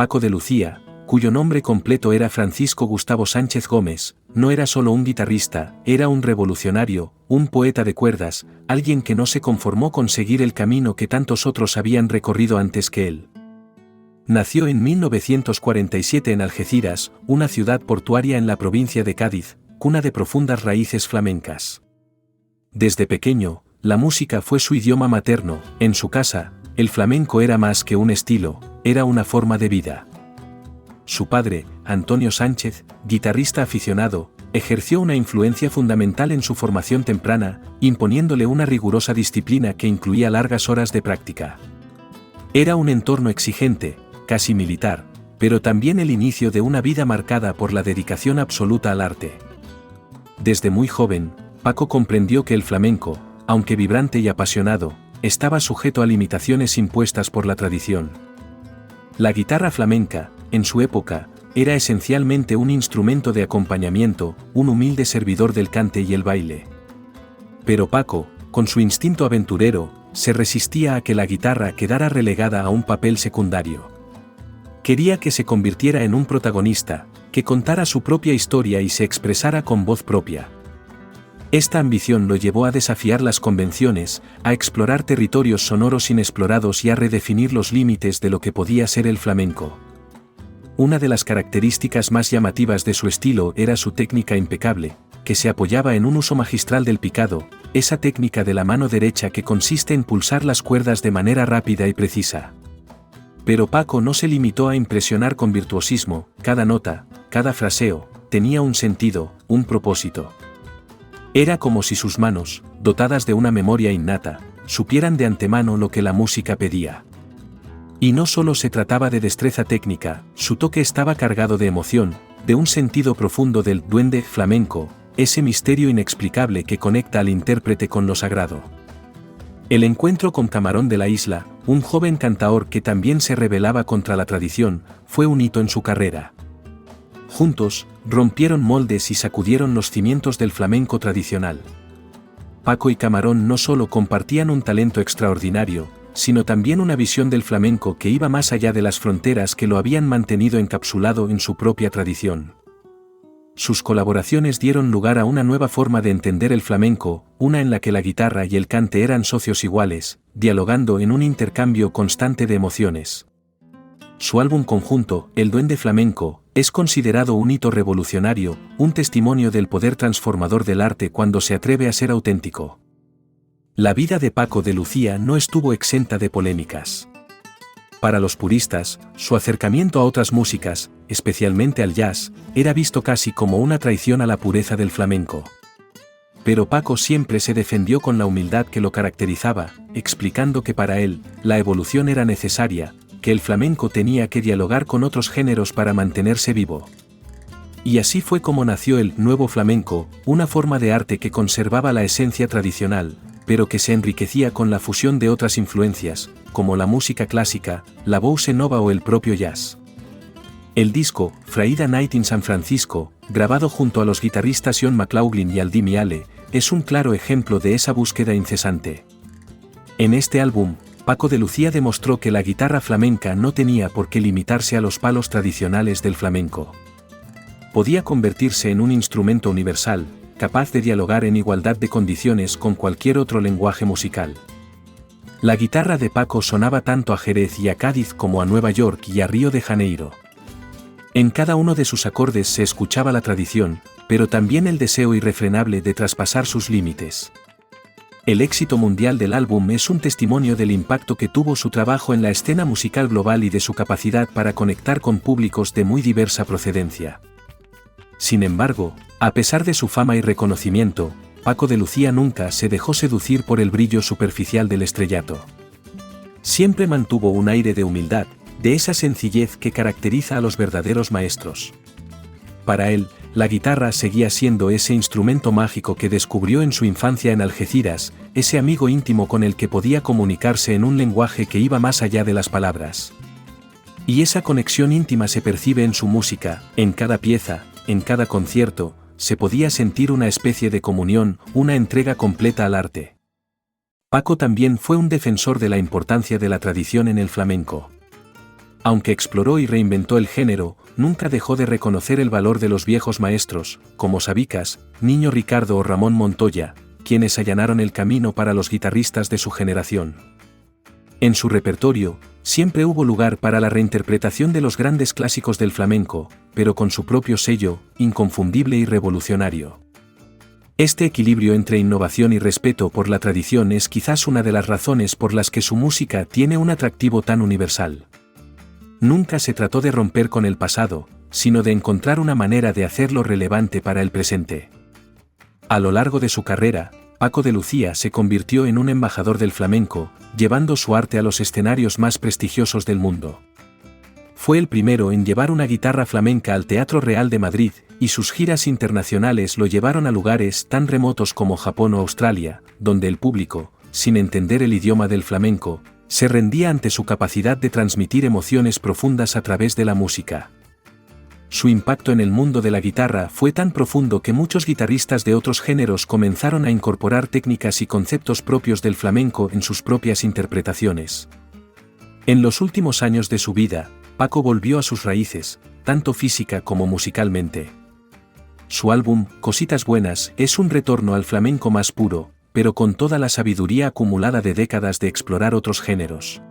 Paco de Lucía, cuyo nombre completo era Francisco Gustavo Sánchez Gómez, no era solo un guitarrista, era un revolucionario, un poeta de cuerdas, alguien que no se conformó con seguir el camino que tantos otros habían recorrido antes que él. Nació en 1947 en Algeciras, una ciudad portuaria en la provincia de Cádiz, cuna de profundas raíces flamencas. Desde pequeño, la música fue su idioma materno. En su casa, el flamenco era más que un estilo, era una forma de vida. Su padre, Antonio Sánchez, guitarrista aficionado, ejerció una influencia fundamental en su formación temprana, imponiéndole una rigurosa disciplina que incluía largas horas de práctica. Era un entorno exigente, casi militar, pero también el inicio de una vida marcada por la dedicación absoluta al arte. Desde muy joven, Paco comprendió que el flamenco, aunque vibrante y apasionado, estaba sujeto a limitaciones impuestas por la tradición. La guitarra flamenca, en su época, era esencialmente un instrumento de acompañamiento, un humilde servidor del cante y el baile. Pero Paco, con su instinto aventurero, se resistía a que la guitarra quedara relegada a un papel secundario. Quería que se convirtiera en un protagonista, que contara su propia historia y se expresara con voz propia. Esta ambición lo llevó a desafiar las convenciones, a explorar territorios sonoros inexplorados y a redefinir los límites de lo que podía ser el flamenco. Una de las características más llamativas de su estilo era su técnica impecable, que se apoyaba en un uso magistral del picado, esa técnica de la mano derecha que consiste en pulsar las cuerdas de manera rápida y precisa. Pero Paco no se limitó a impresionar con virtuosismo, cada nota, cada fraseo, tenía un sentido, un propósito. Era como si sus manos, dotadas de una memoria innata, supieran de antemano lo que la música pedía. Y no solo se trataba de destreza técnica, su toque estaba cargado de emoción, de un sentido profundo del duende flamenco, ese misterio inexplicable que conecta al intérprete con lo sagrado. El encuentro con Camarón de la Isla, un joven cantaor que también se rebelaba contra la tradición, fue un hito en su carrera. Juntos, rompieron moldes y sacudieron los cimientos del flamenco tradicional. Paco y Camarón no solo compartían un talento extraordinario, sino también una visión del flamenco que iba más allá de las fronteras que lo habían mantenido encapsulado en su propia tradición. Sus colaboraciones dieron lugar a una nueva forma de entender el flamenco, una en la que la guitarra y el cante eran socios iguales, dialogando en un intercambio constante de emociones. Su álbum conjunto, El Duende Flamenco, es considerado un hito revolucionario, un testimonio del poder transformador del arte cuando se atreve a ser auténtico. La vida de Paco de Lucía no estuvo exenta de polémicas. Para los puristas, su acercamiento a otras músicas, especialmente al jazz, era visto casi como una traición a la pureza del flamenco. Pero Paco siempre se defendió con la humildad que lo caracterizaba, explicando que para él, la evolución era necesaria, que el flamenco tenía que dialogar con otros géneros para mantenerse vivo. Y así fue como nació el nuevo flamenco, una forma de arte que conservaba la esencia tradicional, pero que se enriquecía con la fusión de otras influencias, como la música clásica, la bossa nova o el propio jazz. El disco, Friday Night in San Francisco, grabado junto a los guitarristas John McLaughlin y Aldi Meale, es un claro ejemplo de esa búsqueda incesante. En este álbum, Paco de Lucía demostró que la guitarra flamenca no tenía por qué limitarse a los palos tradicionales del flamenco. Podía convertirse en un instrumento universal, capaz de dialogar en igualdad de condiciones con cualquier otro lenguaje musical. La guitarra de Paco sonaba tanto a Jerez y a Cádiz como a Nueva York y a Río de Janeiro. En cada uno de sus acordes se escuchaba la tradición, pero también el deseo irrefrenable de traspasar sus límites. El éxito mundial del álbum es un testimonio del impacto que tuvo su trabajo en la escena musical global y de su capacidad para conectar con públicos de muy diversa procedencia. Sin embargo, a pesar de su fama y reconocimiento, Paco de Lucía nunca se dejó seducir por el brillo superficial del estrellato. Siempre mantuvo un aire de humildad, de esa sencillez que caracteriza a los verdaderos maestros. Para él, la guitarra seguía siendo ese instrumento mágico que descubrió en su infancia en Algeciras, ese amigo íntimo con el que podía comunicarse en un lenguaje que iba más allá de las palabras. Y esa conexión íntima se percibe en su música, en cada pieza, en cada concierto, se podía sentir una especie de comunión, una entrega completa al arte. Paco también fue un defensor de la importancia de la tradición en el flamenco. Aunque exploró y reinventó el género, nunca dejó de reconocer el valor de los viejos maestros, como Sabicas, Niño Ricardo o Ramón Montoya, quienes allanaron el camino para los guitarristas de su generación. En su repertorio, siempre hubo lugar para la reinterpretación de los grandes clásicos del flamenco, pero con su propio sello, inconfundible y revolucionario. Este equilibrio entre innovación y respeto por la tradición es quizás una de las razones por las que su música tiene un atractivo tan universal. Nunca se trató de romper con el pasado, sino de encontrar una manera de hacerlo relevante para el presente. A lo largo de su carrera, Paco de Lucía se convirtió en un embajador del flamenco, llevando su arte a los escenarios más prestigiosos del mundo. Fue el primero en llevar una guitarra flamenca al Teatro Real de Madrid, y sus giras internacionales lo llevaron a lugares tan remotos como Japón o Australia, donde el público, sin entender el idioma del flamenco, se rendía ante su capacidad de transmitir emociones profundas a través de la música. Su impacto en el mundo de la guitarra fue tan profundo que muchos guitarristas de otros géneros comenzaron a incorporar técnicas y conceptos propios del flamenco en sus propias interpretaciones. En los últimos años de su vida, Paco volvió a sus raíces, tanto física como musicalmente. Su álbum, Cositas Buenas, es un retorno al flamenco más puro, pero con toda la sabiduría acumulada de décadas de explorar otros géneros.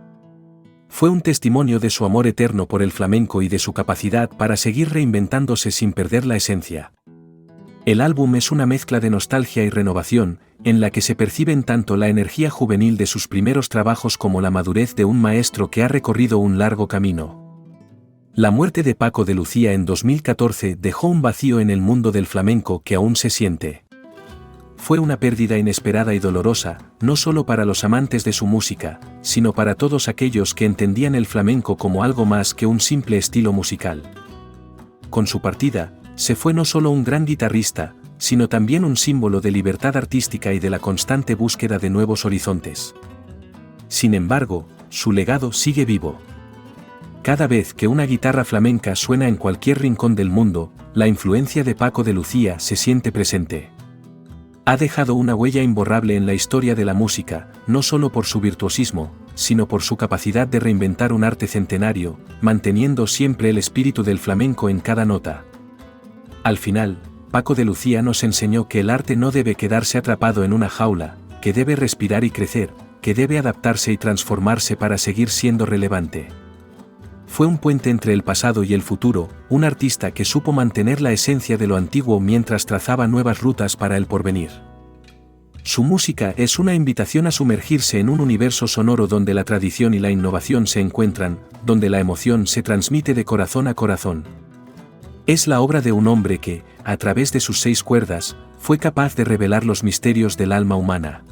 Fue un testimonio de su amor eterno por el flamenco y de su capacidad para seguir reinventándose sin perder la esencia. El álbum es una mezcla de nostalgia y renovación, en la que se perciben tanto la energía juvenil de sus primeros trabajos como la madurez de un maestro que ha recorrido un largo camino. La muerte de Paco de Lucía en 2014 dejó un vacío en el mundo del flamenco que aún se siente. Fue una pérdida inesperada y dolorosa, no solo para los amantes de su música, sino para todos aquellos que entendían el flamenco como algo más que un simple estilo musical. Con su partida, se fue no solo un gran guitarrista, sino también un símbolo de libertad artística y de la constante búsqueda de nuevos horizontes. Sin embargo, su legado sigue vivo. Cada vez que una guitarra flamenca suena en cualquier rincón del mundo, la influencia de Paco de Lucía se siente presente. Ha dejado una huella imborrable en la historia de la música, no solo por su virtuosismo, sino por su capacidad de reinventar un arte centenario, manteniendo siempre el espíritu del flamenco en cada nota. Al final, Paco de Lucía nos enseñó que el arte no debe quedarse atrapado en una jaula, que debe respirar y crecer, que debe adaptarse y transformarse para seguir siendo relevante. Fue un puente entre el pasado y el futuro, un artista que supo mantener la esencia de lo antiguo mientras trazaba nuevas rutas para el porvenir. Su música es una invitación a sumergirse en un universo sonoro donde la tradición y la innovación se encuentran, donde la emoción se transmite de corazón a corazón. Es la obra de un hombre que, a través de sus 6 cuerdas, fue capaz de revelar los misterios del alma humana.